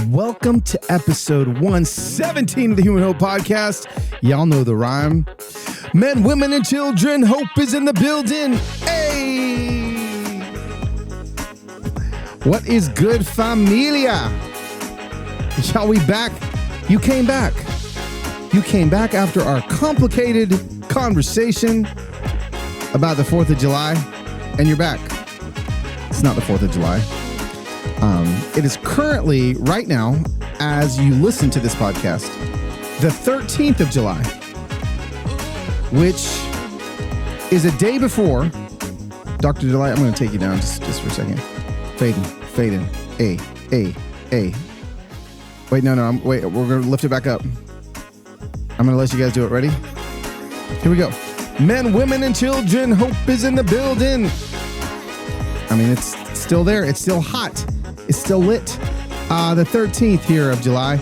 Welcome to episode 117 of the Human Hope Podcast. Y'all know the rhyme. Men, women, and children, hope is in the building. Hey! What is good, familia? Y'all, we back? You came back. You came back after our complicated conversation about the 4th of July, and you're back. It's not the 4th of July. It is currently, right now, as you listen to this podcast, the 13th of July, which is a day before Dr. July. I'm going to take you down just for a second. Fade in. A. Wait, no. We're going to lift it back up. I'm going to let you guys do it. Ready? Here we go. Men, women, and children, hope is in the building. I mean, it's still there. It's still hot. It's still lit. The 13th here of July,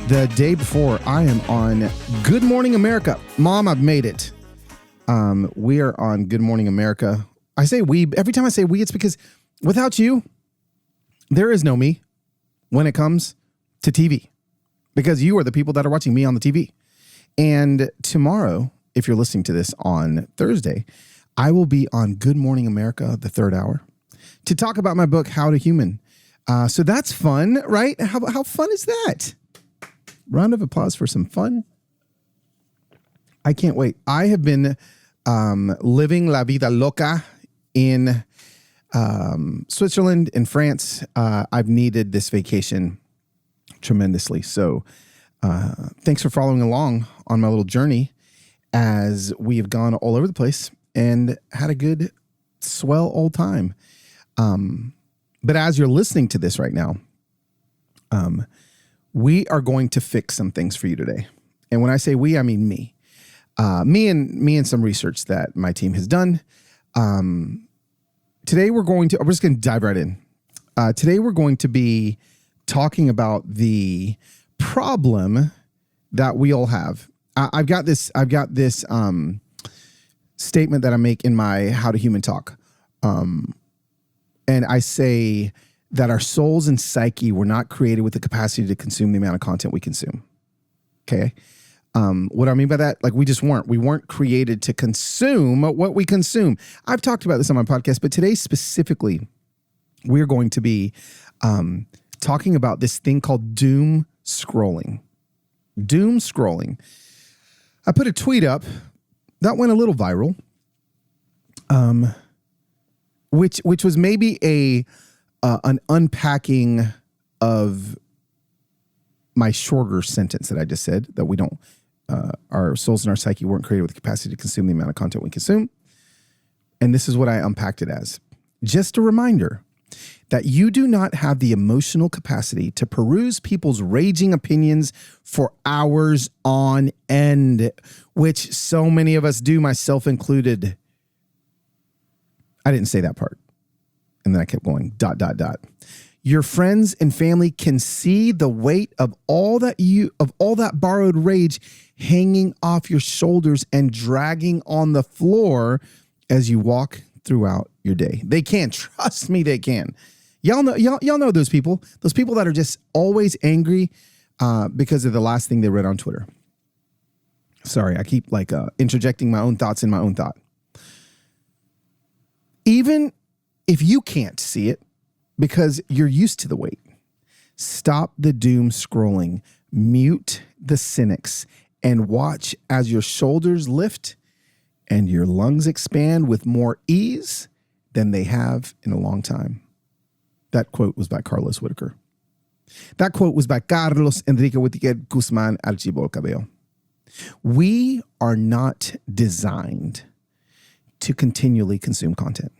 the day before, I am on Good Morning America. Mom, I've made it. We are on Good Morning America. I say we. Every time I say we, it's because without you, there is no me when it comes to TV. Because you are the people that are watching me on the TV. And tomorrow, if you're listening to this on Thursday, I will be on Good Morning America, the third hour, to talk about my book, How to Human. So that's fun, right? How fun is that? Round of applause for some fun. I can't wait. I have been living la vida loca in Switzerland, in France. I've needed this vacation tremendously. So thanks for following along on my little journey as we have gone all over the place and had a good, swell old time. But as you're listening to this right now, we are going to fix some things for you today. And when I say we, I mean me. Me and some research that my team has done. Today we're just going to dive right in. Today we're going to be talking about the problem that we all have. I've got this statement that I make in my How to Human talk. And I say that our souls and psyche were not created with the capacity to consume the amount of content we consume. Okay. What I mean by that, like we just weren't. We weren't created to consume what we consume. I've talked about this on my podcast, but today specifically, we're going to be talking about this thing called doom scrolling. Doom scrolling. I put a tweet up that went a little viral. Which was maybe an unpacking of my shorter sentence that I just said, that we don't, our souls and our psyche weren't created with the capacity to consume the amount of content we consume. And this is what I unpacked it as. Just a reminder that you do not have the emotional capacity to peruse people's raging opinions for hours on end, which so many of us do, myself included. I didn't say that part. And then I kept going, ... Your friends and family can see the weight of all that borrowed rage hanging off your shoulders and dragging on the floor as you walk throughout your day. They can. Trust me, they can. Y'all know those people that are just always angry because of the last thing they read on Twitter. Sorry, I keep interjecting my own thoughts in my own thought. Even if you can't see it because you're used to the weight, stop the doom scrolling, mute the cynics, and watch as your shoulders lift and your lungs expand with more ease than they have in a long time. That quote was by Carlos Whitaker. That quote was by Carlos Enrique Whitaker Guzman Archibol Cabello. We are not designed to continually consume content.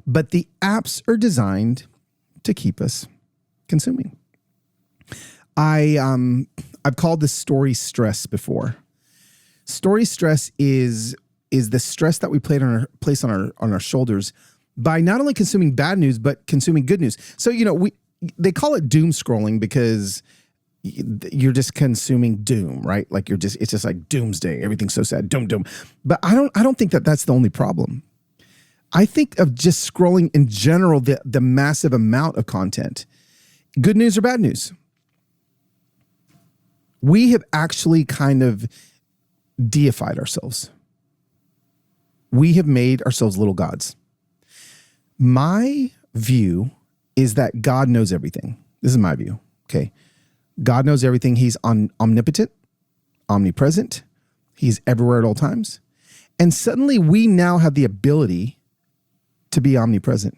But the apps are designed to keep us consuming. I've called this story stress before. Story stress is the stress that we place on our shoulders by not only consuming bad news but consuming good news. So they call it doom scrolling because you're just consuming doom, right? Like it's just like doomsday. Everything's so sad. Doom. But I don't think that that's the only problem. I think of just scrolling in general, the massive amount of content Good news or bad news? We have actually kind of deified ourselves. We have made ourselves little gods. My view is that God knows everything. This is my view, okay? God knows everything. He's omnipotent, omnipresent. He's everywhere at all times. And suddenly we now have the ability to be omnipresent.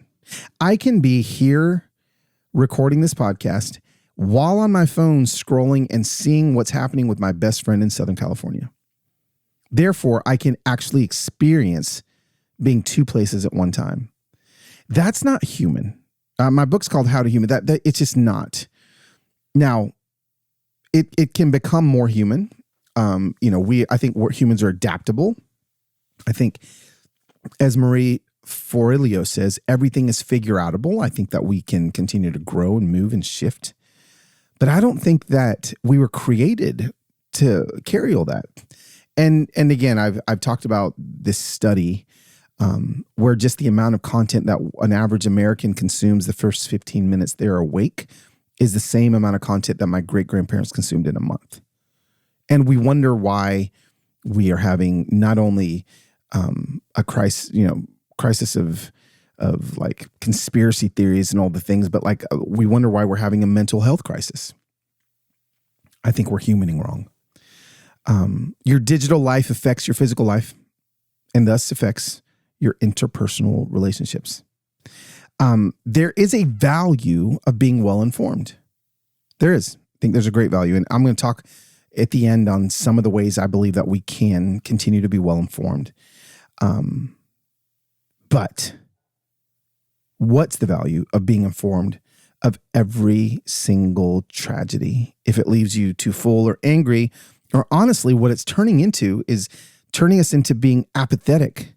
I can be here recording this podcast while on my phone scrolling and seeing what's happening with my best friend in Southern California. Therefore, I can actually experience being two places at one time. That's not human. My book's called How to Human. That it's just not. Now, it can become more human. I think humans are adaptable. I think, as Marie Forleo says, everything is figure-outable. I think that we can continue to grow and move and shift. But I don't think that we were created to carry all that. And again, I've talked about this study where just the amount of content that an average American consumes the first 15 minutes they're awake is the same amount of content that my great-grandparents consumed in a month. And we wonder why we are having not only a crisis of like conspiracy theories and all the things, but like we wonder why we're having a mental health crisis. I think we're humaning wrong. Your digital life affects your physical life and thus affects your interpersonal relationships. There is a value of being well-informed. There is. I think there's a great value. And I'm going to talk at the end on some of the ways I believe that we can continue to be well-informed. But what's the value of being informed of every single tragedy? If it leaves you too full or angry, or honestly, what it's turning into is turning us into being apathetic.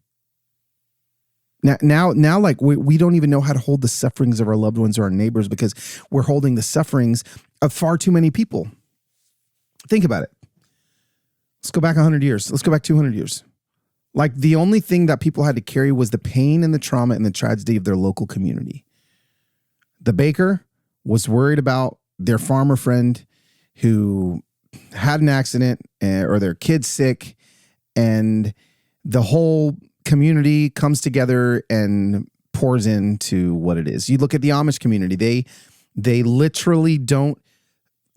Now, like we don't even know how to hold the sufferings of our loved ones or our neighbors because we're holding the sufferings of far too many people. Think about it. Let's go back 100 years. Let's go back 200 years. Like the only thing that people had to carry was the pain and the trauma and the tragedy of their local community. The baker was worried about their farmer friend who had an accident or their kid's sick, and the whole community comes together and pours into what it is. You look at the Amish community, they literally don't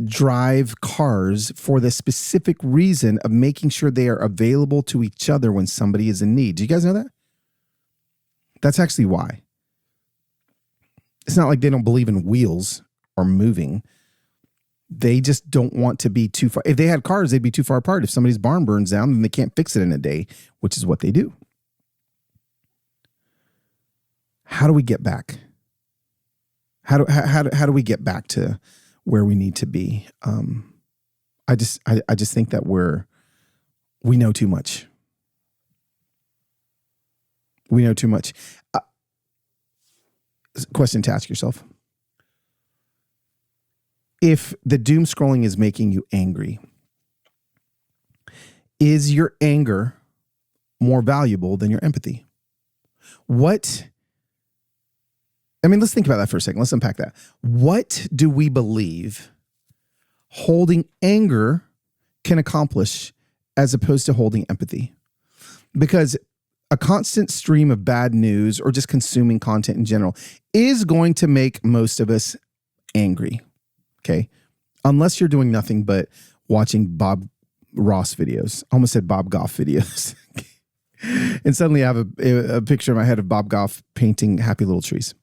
drive cars for the specific reason of making sure they are available to each other when somebody is in need. Do you guys know that? That's actually why. It's not like they don't believe in wheels or moving. They just don't want to be too far. If they had cars, they'd be too far apart. If somebody's barn burns down, then they can't fix it in a day, which is what they do. How do we get back? How do we get back to where we need to be? I just think that we know too much. We know too much. Question to ask yourself. If the doom scrolling is making you angry, is your anger more valuable than your empathy? Let's think about that for a second. Let's unpack that. What do we believe holding anger can accomplish as opposed to holding empathy? Because a constant stream of bad news or just consuming content in general is going to make most of us angry. Okay. Unless you're doing nothing but watching Bob Ross videos. I almost said Bob Goff videos. And suddenly I have a picture in my head of Bob Goff painting happy little trees.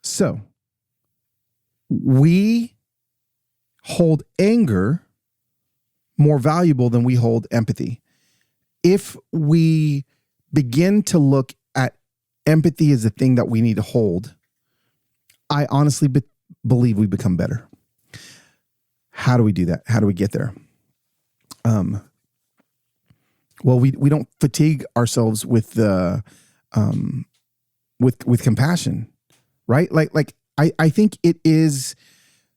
So we hold anger more valuable than we hold empathy. If we begin to look at empathy as the thing that we need to hold, I honestly believe we become better. How do we do that? How do we get there? Well, we don't fatigue ourselves with the with compassion, right? Like I think it is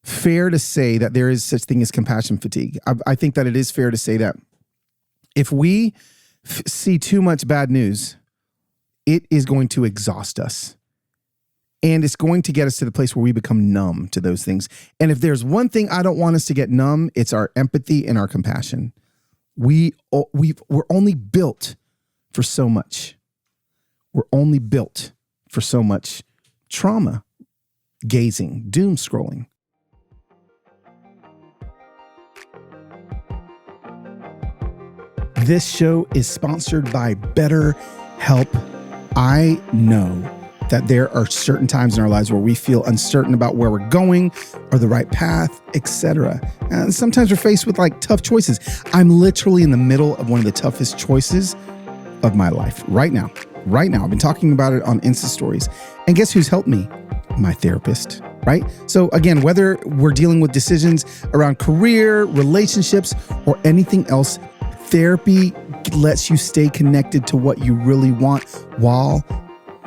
fair to say that there is such thing as compassion fatigue. I think that it is fair to say that if we see too much bad news, it is going to exhaust us. And it's going to get us to the place where we become numb to those things. And if there's one thing I don't want us to get numb, it's our empathy and our compassion. We're only built for so much. We're only built for so much trauma, gazing, doom scrolling. This show is sponsored by BetterHelp. I know that there are certain times in our lives where we feel uncertain about where we're going or the right path, etc. And sometimes we're faced with like tough choices. I'm literally in the middle of one of the toughest choices of my life right now. I've been talking about it on Insta stories. And guess who's helped me? My therapist, right? So again, whether we're dealing with decisions around career, relationships, or anything else, therapy lets you stay connected to what you really want while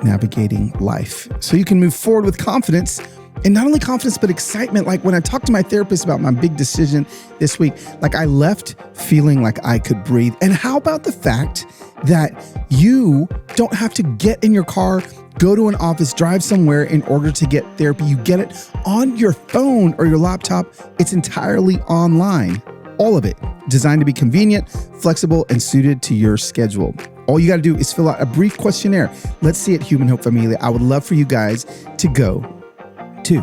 navigating life. So you can move forward with confidence, and not only confidence, but excitement. Like when I talked to my therapist about my big decision this week, like I left feeling like I could breathe. And how about the fact that you don't have to get in your car, go to an office, drive somewhere in order to get therapy? You get it on your phone or your laptop. It's entirely online. All of it designed to be convenient, flexible, and suited to your schedule. All you got to do is fill out a brief questionnaire. Let's see it, Human Hope Familia. I would love for you guys to go to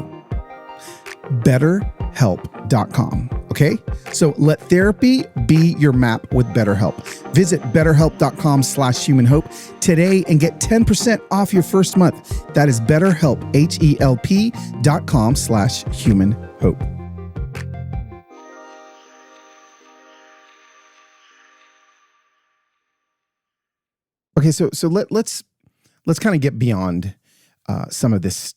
betterhelp.com. Okay? So let therapy be your map with BetterHelp. Visit betterhelp.com/humanhope today and get 10% off your first month. That is BetterHelp, HELP.com/humanhope. Okay, so let's kind of get beyond some of this,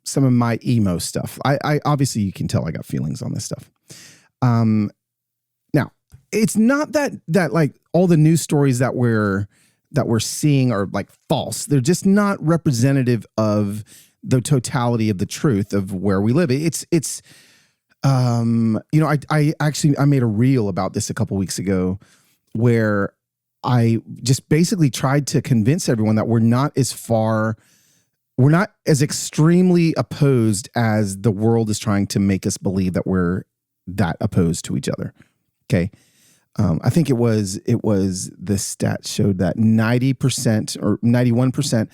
some of my emo stuff. I obviously, you can tell I got feelings on this stuff. Now, it's not that like all the news stories that we're seeing are like false. They're just not representative of the totality of the truth of where we live. I made a reel about this a couple weeks ago where I just basically tried to convince everyone that we're not as extremely opposed as the world is trying to make us believe that we're that opposed to each other. Okay. I think it was the stat showed that 90% or 91%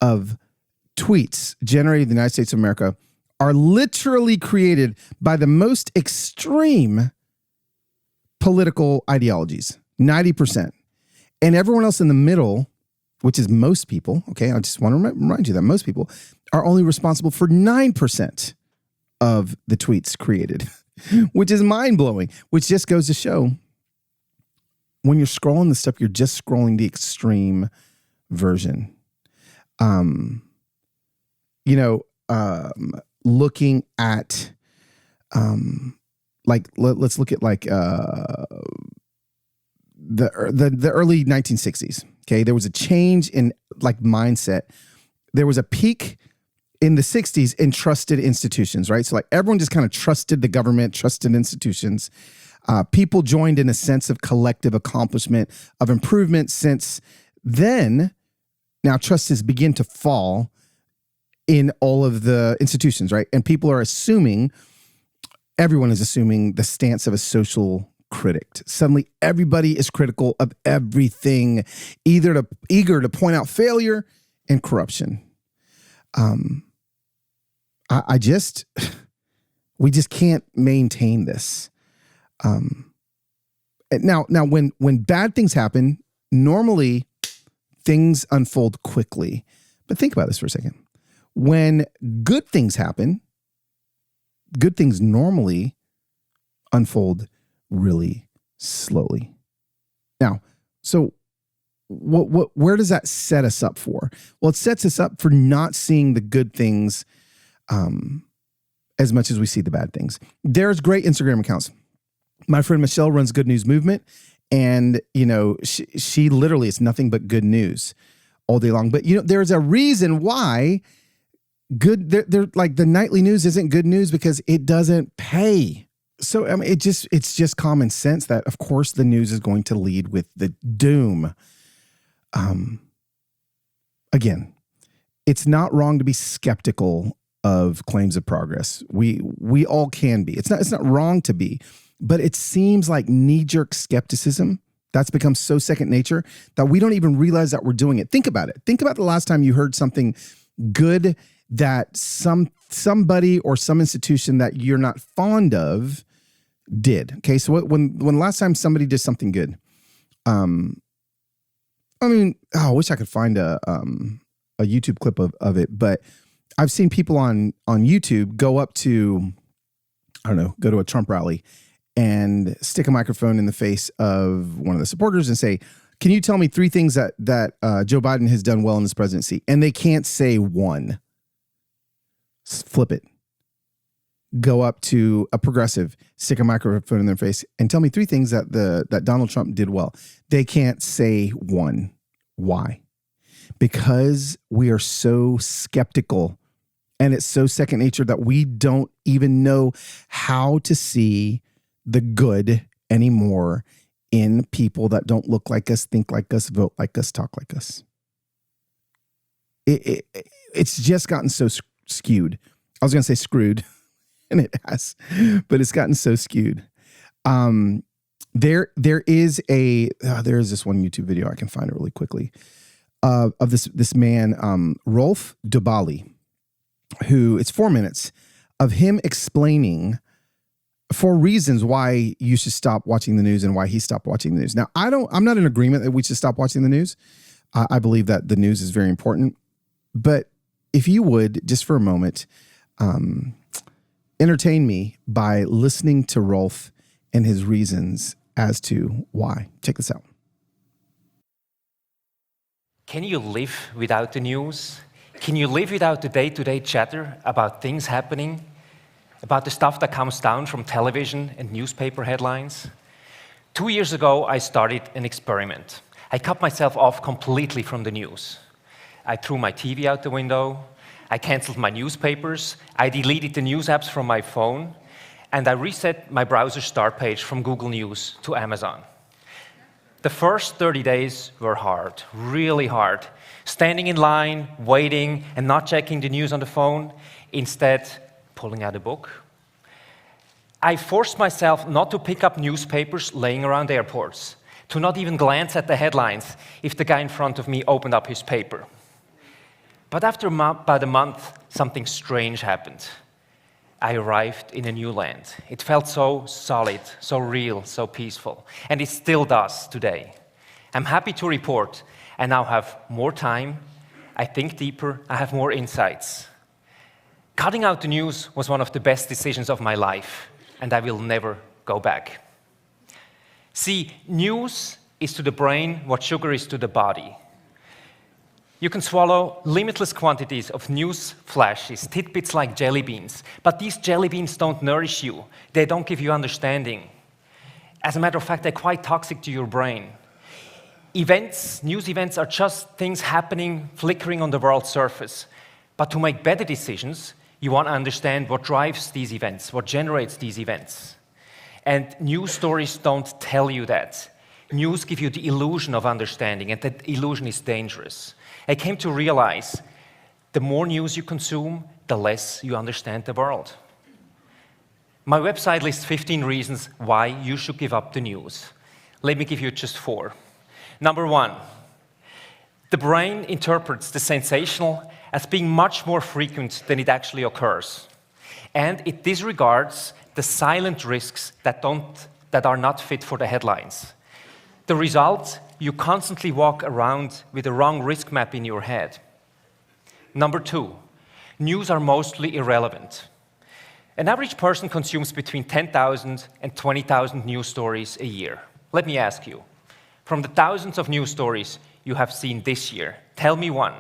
of tweets generated in the United States of America are literally created by the most extreme political ideologies. 90%. And everyone else in the middle, which is most people, okay, I just want to remind you that most people are only responsible for 9% of the tweets created, which is mind-blowing, which just goes to show when you're scrolling the stuff, you're just scrolling the extreme version. Looking at, let's look at like, the early 1960s. Okay. There was a change in like mindset. There was a peak in the 60s in trusted institutions, right? So like everyone just kind of trusted the government, trusted institutions. People joined in a sense of collective accomplishment, of improvement. Since then, now trust has begun to fall in all of the institutions, right? And people are everyone is assuming the stance of a social critic. Suddenly, everybody is critical of everything, eager to point out failure and corruption. We just can't maintain this. Now, when bad things happen, normally things unfold quickly. But think about this for a second. When good things happen, good things normally unfold really slowly. Now, so where does that set us up for? Well, it sets us up for not seeing the good things as much as we see the bad things. There's great Instagram accounts. My friend Michelle runs Good News Movement, and she literally is nothing but good news all day long. But there's a reason why they're like the nightly news isn't good news, because it doesn't pay. So I mean, it's just common sense that of course the news is going to lead with the doom. Again, it's not wrong to be skeptical of claims of progress. We all can be. It's not wrong to be, but it seems like knee-jerk skepticism that's become so second nature that we don't even realize that we're doing it. Think about it. Think about the last time you heard something good that somebody or some institution that you're not fond of did. Okay, so when last time somebody did something good, I wish I could find a YouTube clip of it, but I've seen people on YouTube go up to, go to a Trump rally and stick a microphone in the face of one of the supporters and say, can you tell me 3 things that Joe Biden has done well in his presidency? And they can't say one. Flip it. Go up to a progressive, stick a microphone in their face, and tell me 3 things that Donald Trump did well. They can't say one. Why? Because we are so skeptical, and it's so second nature that we don't even know how to see the good anymore in people that don't look like us, think like us, vote like us, talk like us. It's just gotten so skewed. I was going to say screwed, and it has, but it's gotten so skewed. There is this one YouTube video, I can find it really quickly, of this man, Rolf Dobali, who, it's 4 minutes of him explaining 4 reasons why you should stop watching the news and why he stopped watching the news. Now, I'm not in agreement that we should stop watching the news. I believe that the news is very important, but if you would, just for a moment, entertain me by listening to Rolf and his reasons as to why. Check this out. Can you live without the news? Can you live without the day-to-day chatter about things happening, about the stuff that comes down from television and newspaper headlines? 2 years ago, I started an experiment. I cut myself off completely from the news. I threw my TV out the window. I canceled my newspapers. I deleted the news apps from my phone. And I reset my browser start page from Google News to Amazon. The first 30 days were hard, really hard. Standing in line, waiting, and not checking the news on the phone, instead pulling out a book. I forced myself not to pick up newspapers laying around airports, to not even glance at the headlines if the guy in front of me opened up his paper. But after about a month, something strange happened. I arrived in a new land. It felt so solid, so real, so peaceful. And it still does today. I'm happy to report I now have more time, I think deeper, I have more insights. Cutting out the news was one of the best decisions of my life, and I will never go back. See, news is to the brain what sugar is to the body. You can swallow limitless quantities of news flashes, tidbits like jelly beans, but these jelly beans don't nourish you. They don't give you understanding. As a matter of fact, they're quite toxic to your brain. News events are just things happening, flickering on the world's surface. But to make better decisions, you want to understand what drives these events, what generates these events. And news stories don't tell you that. News give you the illusion of understanding, and that illusion is dangerous. I came to realize the more news you consume, the less you understand the world. My website lists 15 reasons why you should give up the news. Let me give you just 4. Number 1, the brain interprets the sensational as being much more frequent than it actually occurs. And it disregards the silent risks that are not fit for the headlines. The result, you constantly walk around with the wrong risk map in your head. Number 2, news are mostly irrelevant. An average person consumes between 10,000 and 20,000 news stories a year. Let me ask you, from the thousands of news stories you have seen this year, tell me one,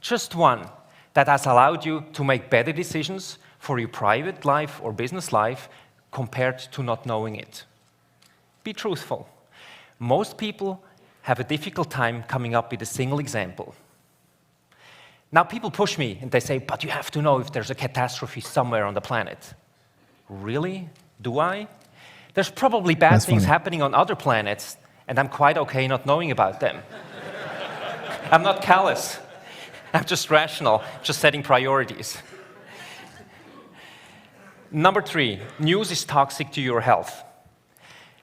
just one, that has allowed you to make better decisions for your private life or business life compared to not knowing it. Be truthful. Most people have a difficult time coming up with a single example. Now, people push me and they say, but you have to know if there's a catastrophe somewhere on the planet. Really? Do I? There's probably bad things happening on other planets, and I'm quite okay not knowing about them. I'm not callous. I'm just rational, just setting priorities. Number 3, news is toxic to your health.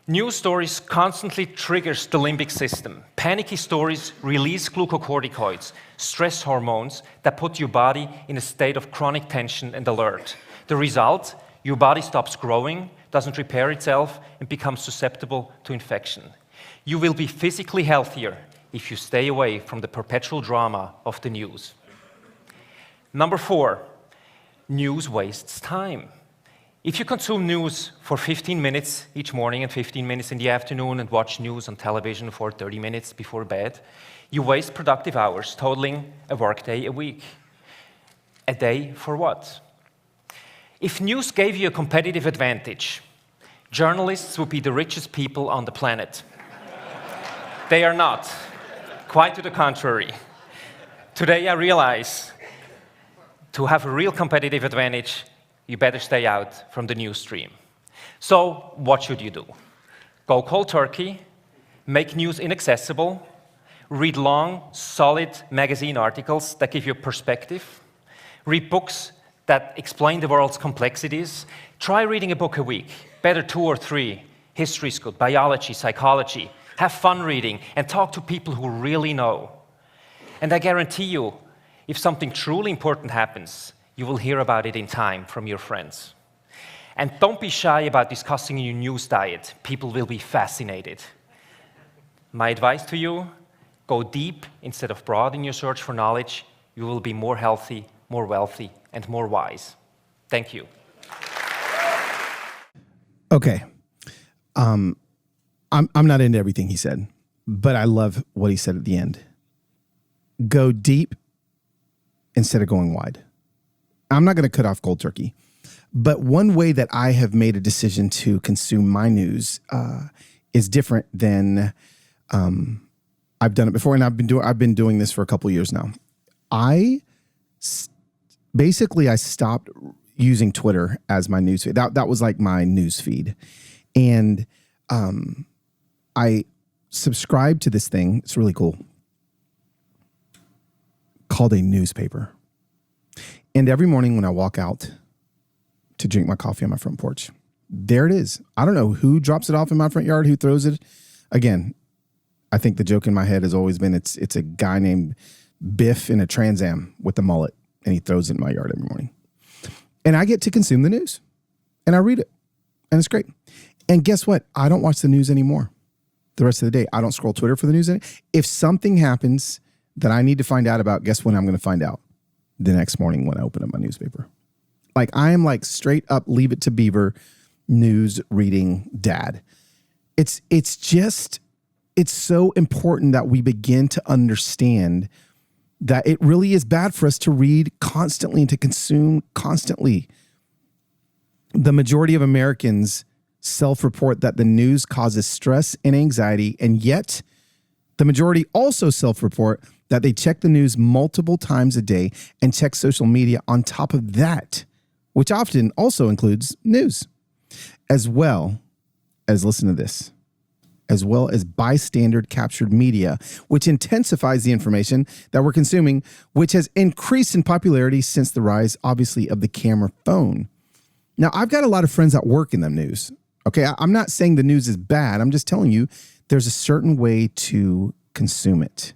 News stories constantly triggers the limbic system. Panicky stories release glucocorticoids, stress hormones that put your body in a state of chronic tension and alert. The result, your body stops growing, doesn't repair itself, and becomes susceptible to infection. You will be physically healthier if you stay away from the perpetual drama of the news. Number 4, news wastes time. If you consume news for 15 minutes each morning and 15 minutes in the afternoon and watch news on television for 30 minutes before bed, you waste productive hours, totaling a workday a week. A day for what? If news gave you a competitive advantage, journalists would be the richest people on the planet. They are not. Quite to the contrary. Today I realize to have a real competitive advantage, you better stay out from the news stream. So what should you do? Go cold turkey, make news inaccessible, read long, solid magazine articles that give you perspective, read books that explain the world's complexities. Try reading a book a week, better 2 or 3. History is good, biology, psychology. Have fun reading and talk to people who really know. And I guarantee you, if something truly important happens, you will hear about it in time from your friends. And don't be shy about discussing your news diet. People will be fascinated. My advice to you, go deep instead of broad in your search for knowledge. You will be more healthy, more wealthy, and more wise. Thank you. Okay. I'm not into everything he said, but I love what he said at the end. Go deep instead of going wide. I'm not going to cut off cold turkey, but one way that I have made a decision to consume my news is different than I've done it before, and I've been doing this for a couple of years now. I stopped using Twitter as my news feed. That was like my news feed, and I subscribed to this thing. It's really cool, called a newspaper. And every morning when I walk out to drink my coffee on my front porch, there it is. I don't know who drops it off in my front yard, who throws it. Again, I think the joke in my head has always been it's a guy named Biff in a Trans Am with a mullet, and he throws it in my yard every morning. And I get to consume the news, and I read it, and it's great. And guess what? I don't watch the news anymore. The rest of the day, I don't scroll Twitter for the news. If something happens that I need to find out about, guess when I'm going to find out? The next morning when I open up my newspaper. Like, I am like straight up Leave It to Beaver news reading dad. It's so important that we begin to understand that it really is bad for us to read constantly and to consume constantly. The majority of Americans self-report that the news causes stress and anxiety, and yet the majority also self-report that they check the news multiple times a day and check social media on top of that, which often also includes news, as well as, listen to this, as well as bystander captured media, which intensifies the information that we're consuming, which has increased in popularity since the rise, obviously, of the camera phone. Now, I've got a lot of friends that work in the news. Okay, I'm not saying the news is bad. I'm just telling you there's a certain way to consume it.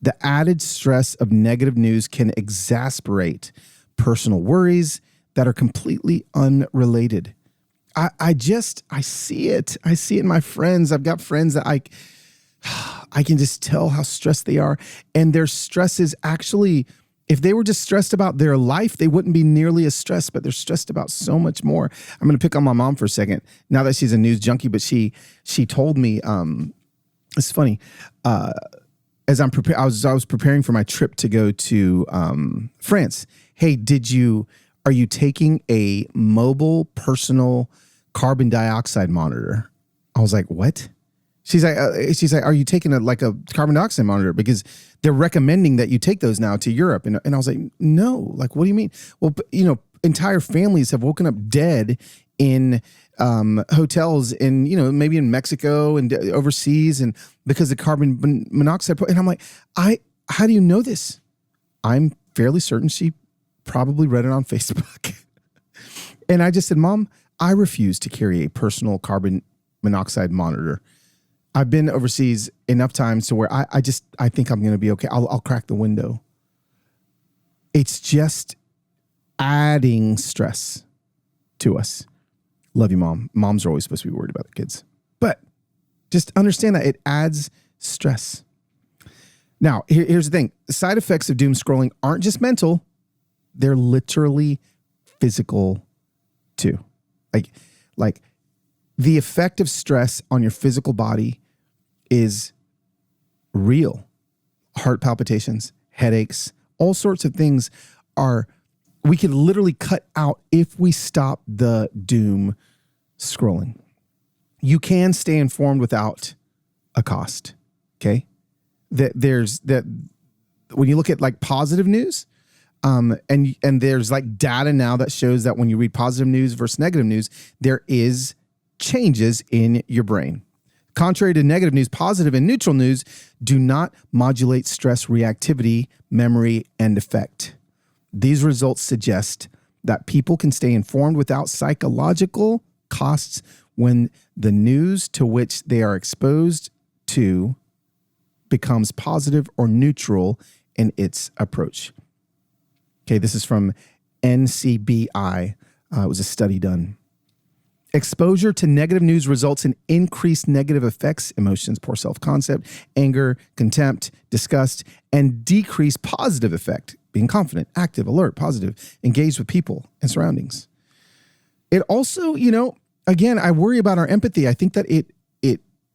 The added stress of negative news can exasperate personal worries that are completely unrelated. I see it. I see it in my friends. I've got friends that I can just tell how stressed they are. And their stress is actually, if they were just stressed about their life, they wouldn't be nearly as stressed, but they're stressed about so much more. I'm going to pick on my mom for a second. Now that she's a news junkie, but she told me, it's funny, as I was preparing for my trip to go to France. Hey, are you taking a mobile personal carbon dioxide monitor? I was like, what? She's like, are you taking a carbon dioxide monitor? Because they're recommending that you take those now to Europe. And I was like, no, like, what do you mean? Well, entire families have woken up dead in hotels in, maybe in Mexico and overseas, and because of carbon monoxide. And I'm like, how do you know this? I'm fairly certain she probably read it on Facebook. And I just said, Mom, I refuse to carry a personal carbon monoxide monitor. I've been overseas enough times to where I think I'm going to be okay. I'll crack the window. It's just adding stress to us. Love you, Mom. Moms are always supposed to be worried about their kids. But just understand that it adds stress. Now, here's the thing. The side effects of doom scrolling aren't just mental. They're literally physical too. Like the effect of stress on your physical body is real. Heart palpitations, headaches, all sorts of things we could literally cut out if we stop the doom scrolling. You can stay informed without a cost. Okay. When you look at like positive news, and there's like data now that shows that when you read positive news versus negative news, there is changes in your brain. Contrary to negative news, positive and neutral news do not modulate stress reactivity, memory, and effect. These results suggest that people can stay informed without psychological costs when the news to which they are exposed to becomes positive or neutral in its approach. Okay, this is from NCBI. It was a study done. Exposure to negative news results in increased negative effects, emotions, poor self-concept, anger, contempt, disgust, and decreased positive effect, being confident, active, alert, positive, engaged with people and surroundings. It also, again, I worry about our empathy. I think that it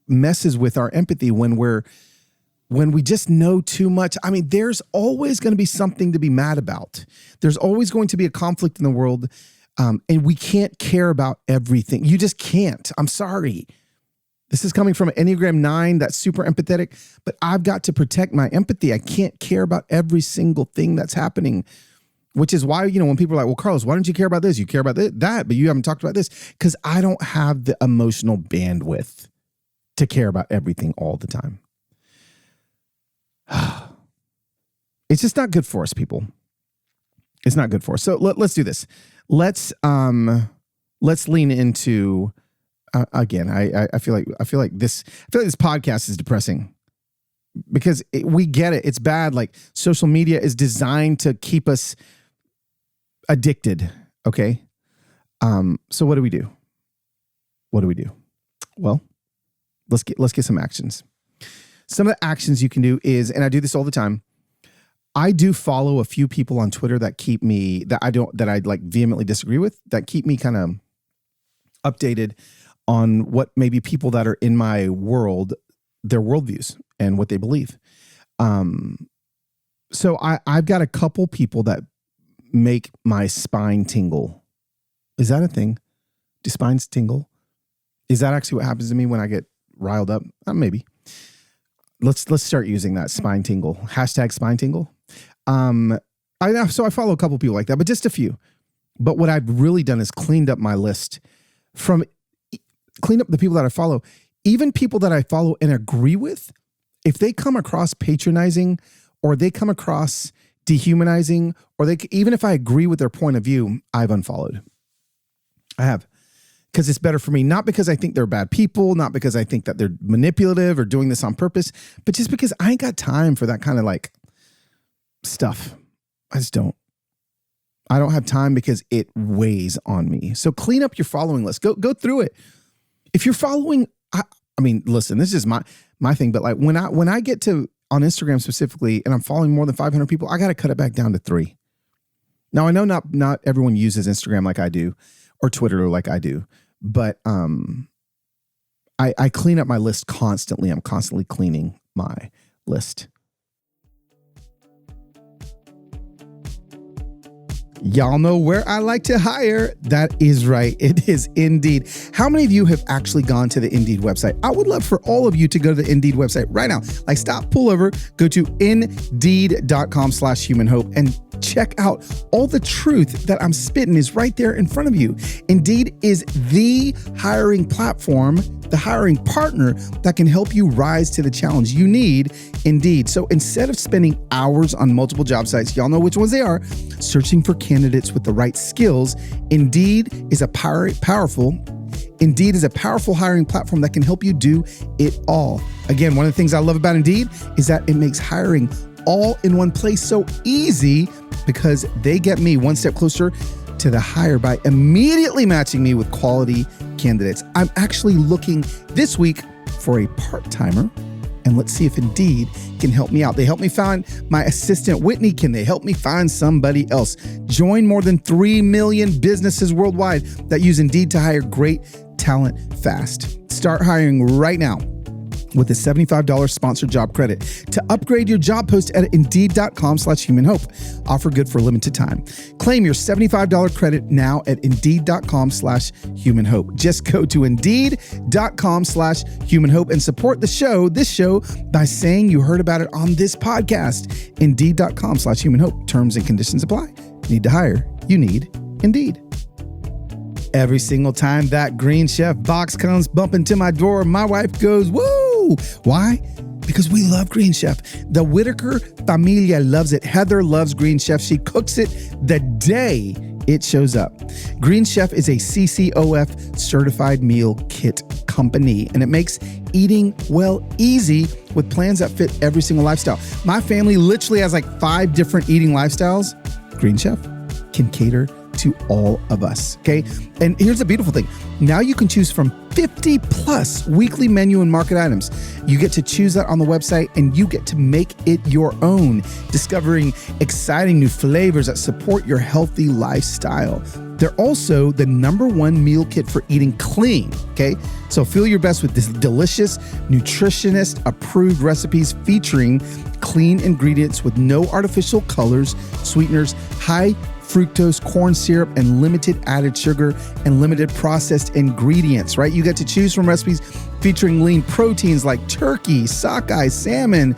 messes with our empathy when we just know too much. I mean, there's always going to be something to be mad about. There's always going to be a conflict in the world. And we can't care about everything. You just can't. I'm sorry. This is coming from an Enneagram 9 that's super empathetic, but I've got to protect my empathy. I can't care about every single thing that's happening, which is why, when people are like, well, Carlos, why don't you care about this? You care about that, but you haven't talked about this, because I don't have the emotional bandwidth to care about everything all the time. It's just not good for us, people. It's not good for us. So let's do this. Let's lean into again. I feel like this podcast is depressing because we get it. It's bad. Like social media is designed to keep us addicted. Okay. So what do we do? Well, let's get some actions. Some of the actions you can do is, and I do this all the time, I do follow a few people on Twitter that I like vehemently disagree with, that keep me kind of updated on what maybe people that are in my world, their worldviews and what they believe. So I've got a couple people that make my spine tingle. Is that a thing? Do spines tingle? Is that actually what happens to me when I get riled up? Maybe. Let's start using that, spine tingle. Hashtag spine tingle. So I follow a couple people like that, but just a few. But what I've really done is cleaned up my list clean up the people that I follow, even people that I follow and agree with. If they come across patronizing or they come across dehumanizing, or even if I agree with their point of view, I've unfollowed. I have. Because it's better for me, not because I think they're bad people, not because I think that they're manipulative or doing this on purpose, but just because I ain't got time for that kind of like stuff. I just don't. I don't have time because it weighs on me. So clean up your following list. Go through it. If you're following, I mean, listen, this is my thing, but like when I get to on Instagram specifically, and I'm following more than 500 people, I got to cut it back down to 3. Now I know not everyone uses Instagram like I do, or Twitter like I do. But I clean up my list constantly. I'm constantly cleaning my list. Y'all know where I like to hire. That is right. It is Indeed. How many of you have actually gone to the Indeed website? I would love for all of you to go to the Indeed website right now. Like stop, pull over, go to Indeed.com/human hope and check out all the truth that I'm spitting is right there in front of you. Indeed is the hiring platform, the hiring partner that can help you rise to the challenge. You need Indeed. So instead of spending hours on multiple job sites, y'all know which ones they are, searching for candidates with the right skills, Indeed is a powerful hiring platform that can help you do it all. Again, one of the things I love about Indeed is that it makes hiring all in one place so easy because they get me one step closer to the hire by immediately matching me with quality candidates. I'm actually looking this week for a part-timer, and let's see if Indeed can help me out. They helped me find my assistant, Whitney. Can they help me find somebody else? Join more than 3 million businesses worldwide that use Indeed to hire great talent fast. Start hiring right now with a $75 sponsored job credit to upgrade your job post at Indeed.com/humanhope. Offer good for a limited time. Claim your $75 credit now at Indeed.com/humanhope. Just go to Indeed.com/humanhope and support this show, by saying you heard about it on this podcast. Indeed.com/humanhope. Terms and conditions apply. Need to hire? You need Indeed. Every single time that Green Chef box comes bumping to my door, my wife goes, woo! Why? Because we love Green Chef. The Whitaker familia loves it. Heather loves Green Chef. She cooks it the day it shows up. Green Chef is a CCOF certified meal kit company, and it makes eating well easy with plans that fit every single lifestyle. My family literally has like 5 different eating lifestyles. Green Chef can cater to all of us, okay? And here's the beautiful thing. Now you can choose from 50 plus weekly menu and market items. You get to choose that on the website and you get to make it your own, discovering exciting new flavors that support your healthy lifestyle. They're also the #1 meal kit for eating clean, okay? So feel your best with this delicious, nutritionist approved recipes featuring clean ingredients with no artificial colors, sweeteners, high fructose corn syrup, and limited added sugar and limited processed ingredients, right? You get to choose from recipes featuring lean proteins like turkey, sockeye, salmon,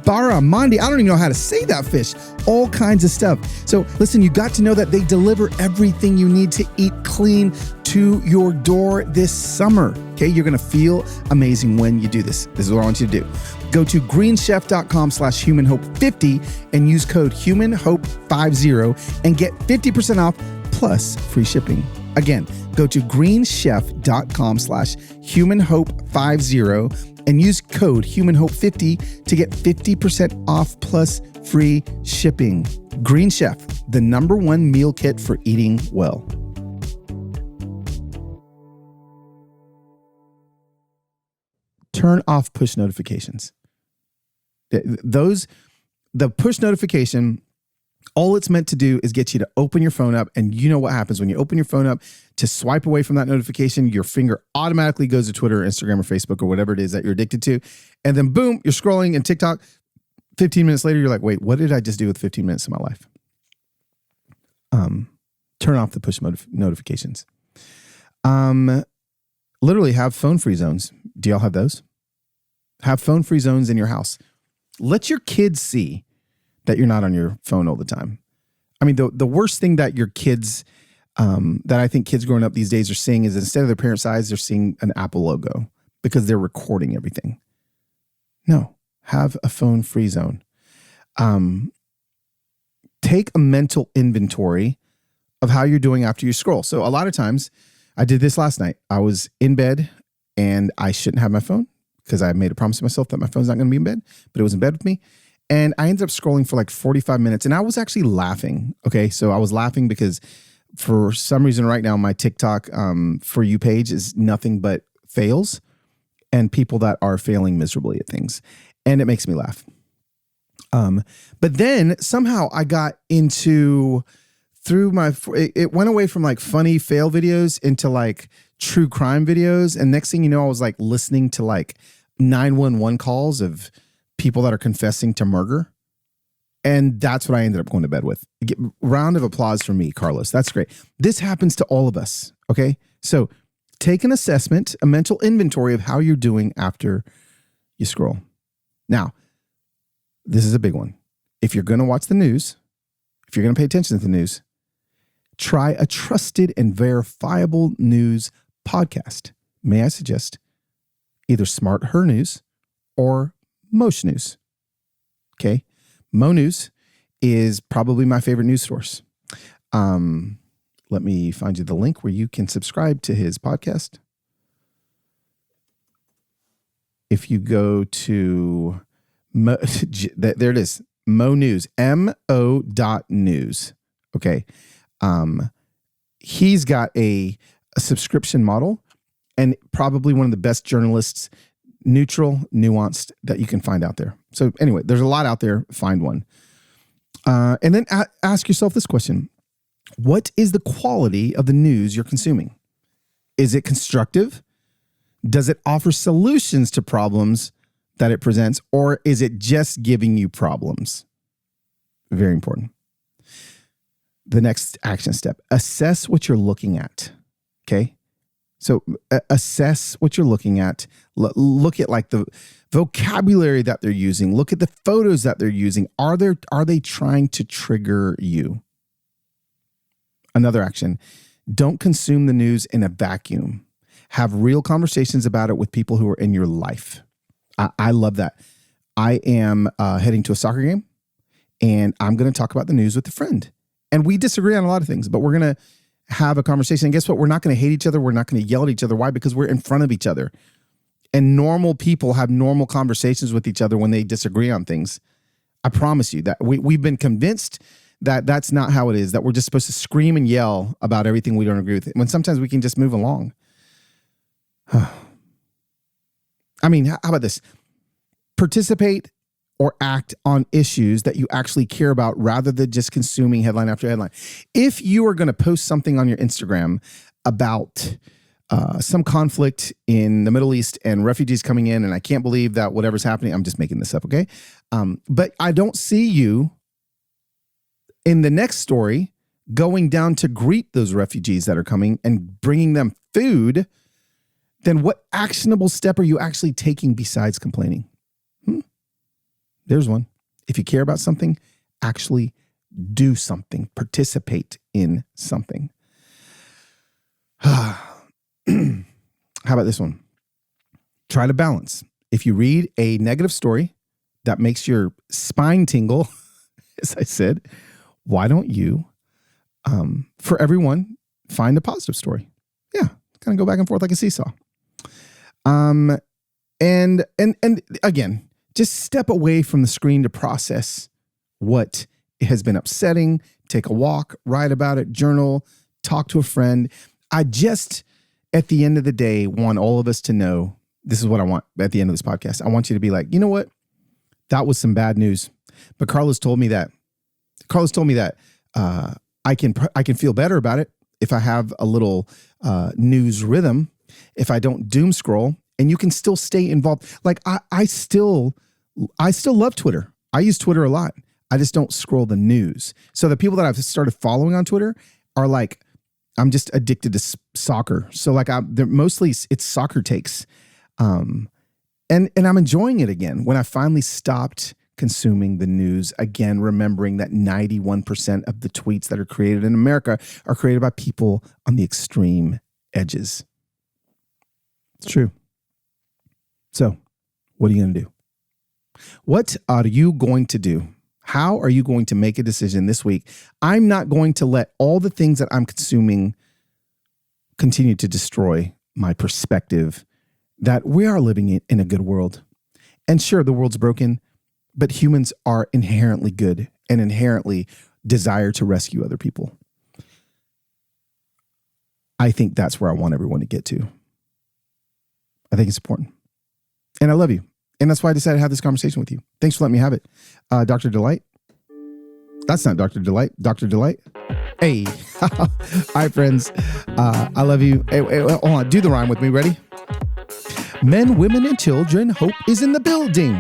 barramundi. I don't even know how to say that fish. All kinds of stuff. So listen, you got to know that they deliver everything you need to eat clean to your door this summer. Okay, you're gonna feel amazing when you do this. This is what I want you to do. Go to greenchef.com/humanhope50 and use code humanhope50 and get 50% off plus free shipping. Again, go to greenchef.com/humanhope50 and use code humanhope50 to get 50% off plus free shipping. Green Chef, the #1 meal kit for eating well. Turn off push notifications. The push notification, all it's meant to do is get you to open your phone up, and you know what happens when you open your phone up to swipe away from that notification, your finger automatically goes to Twitter, or Instagram, or Facebook, or whatever it is that you're addicted to. And then boom, you're scrolling in TikTok. 15 minutes later, you're like, wait, what did I just do with 15 minutes of my life? Turn off the push notifications. Literally have phone-free zones. Do y'all have those? Have phone-free zones in your house. Let your kids see that you're not on your phone all the time. I mean, the worst thing that your kids, that I think kids growing up these days are seeing is instead of their parents' eyes, they're seeing an Apple logo because they're recording everything. No, have a phone-free zone. Take a mental inventory of how you're doing after you scroll. So a lot of times, I did this last night. I was in bed and I shouldn't have my phone because I made a promise to myself that my phone's not going to be in bed, but it was in bed with me. And I ended up scrolling for like 45 minutes and I was actually laughing. Okay. So I was laughing because for some reason right now, my TikTok For You page is nothing but fails and people that are failing miserably at things. And it makes me laugh. But then somehow I got into it went away from like funny fail videos into like true crime videos. And next thing you know, I was like listening to like 911 calls of people that are confessing to murder. And that's what I ended up going to bed with. Round of applause for me, Carlos. That's great. This happens to all of us. Okay. So take an assessment, a mental inventory of how you're doing after you scroll. Now, this is a big one. If you're going to watch the news, if if you're going to pay attention to the news, try a trusted and verifiable news podcast. May I suggest either Smart Her News or Mosh News? Okay. Mo News is probably my favorite news source. Let me find you the link where you can subscribe to his podcast. If you go to there it is, Mo News, mo.news. Okay. He's got a subscription model and probably one of the best journalists, neutral, nuanced, that you can find out there. So anyway, there's a lot out there. Find one. And then ask yourself this question. What is the quality of the news you're consuming? Is it constructive? Does it offer solutions to problems that it presents, or is it just giving you problems? Very important. The next action step, assess what you're looking at. Okay. So assess what you're looking at. Look at like the vocabulary that they're using. Look at the photos that they're using. Are they trying to trigger you? Another action, don't consume the news in a vacuum. Have real conversations about it with people who are in your life. I love that. I am heading to a soccer game, and I'm going to talk about the news with a friend. And we disagree on a lot of things, but we're going to have a conversation. And guess what? We're not going to hate each other. We're not going to yell at each other. Why? Because we're in front of each other. And normal people have normal conversations with each other when they disagree on things. I promise you that we've been convinced that that's not how it is, that we're just supposed to scream and yell about everything we don't agree with, when sometimes we can just move along. I mean, how about this? Participate or act on issues that you actually care about rather than just consuming headline after headline. If you are going to post something on your Instagram about some conflict in the Middle East and refugees coming in, and I can't believe that whatever's happening, I'm just making this up, okay? But I don't see you in the next story going down to greet those refugees that are coming and bringing them food, then what actionable step are you actually taking besides complaining? There's one. If you care about something, actually do something. Participate in something. How about this one? Try to balance. If you read a negative story that makes your spine tingle, as I said, why don't you, for everyone, find a positive story? Yeah, kind of go back and forth like a seesaw. And again, just step away from the screen to process what has been upsetting. Take a walk, write about it, journal, talk to a friend. I just, at the end of the day, want all of us to know, this is what I want at the end of this podcast. I want you to be like, you know what? That was some bad news. But Carlos told me that I can feel better about it if I have a little news rhythm, if I don't doom scroll, and you can still stay involved. Like I still love Twitter. I use Twitter a lot. I just don't scroll the news. So the people that I've started following on Twitter are like, I'm just addicted to soccer. So like they're mostly it's soccer takes. And I'm enjoying it again when I finally stopped consuming the news, again, remembering that 91% of the tweets that are created in America are created by people on the extreme edges. It's true. So what are you going to do? What are you going to do? How are you going to make a decision this week? I'm not going to let all the things that I'm consuming continue to destroy my perspective that we are living in a good world. And sure, the world's broken, but humans are inherently good and inherently desire to rescue other people. I think that's where I want everyone to get to. I think it's important. And I love you. And that's why I decided to have this conversation with you. Thanks for letting me have it. Dr. Delight. That's not Dr. Delight. Dr. Delight. Hey. All right, friends. I love you. Hey, hold on. Do the rhyme with me. Ready? Men, women, and children. Hope is in the building.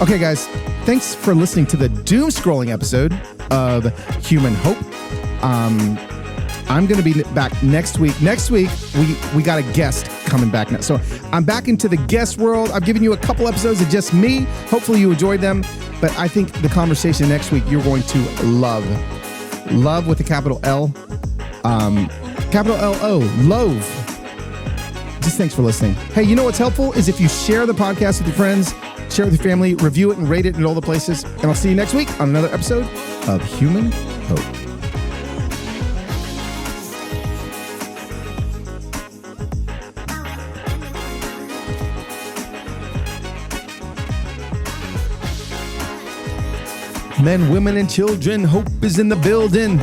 Okay, guys. Thanks for listening to the doom scrolling episode of Human Hope. I'm going to be back next week. Next week, we got a guest coming back now. So I'm back into the guest world. I've given you a couple episodes of just me. Hopefully you enjoyed them. But I think the conversation next week you're going to love. Love with a capital L. Capital L-O. Love. Just thanks for listening. Hey, you know what's helpful is if you share the podcast with your friends, share it with your family, review it and rate it in all the places. And I'll see you next week on another episode of Human Hope. Men, women, and children, hope is in the building.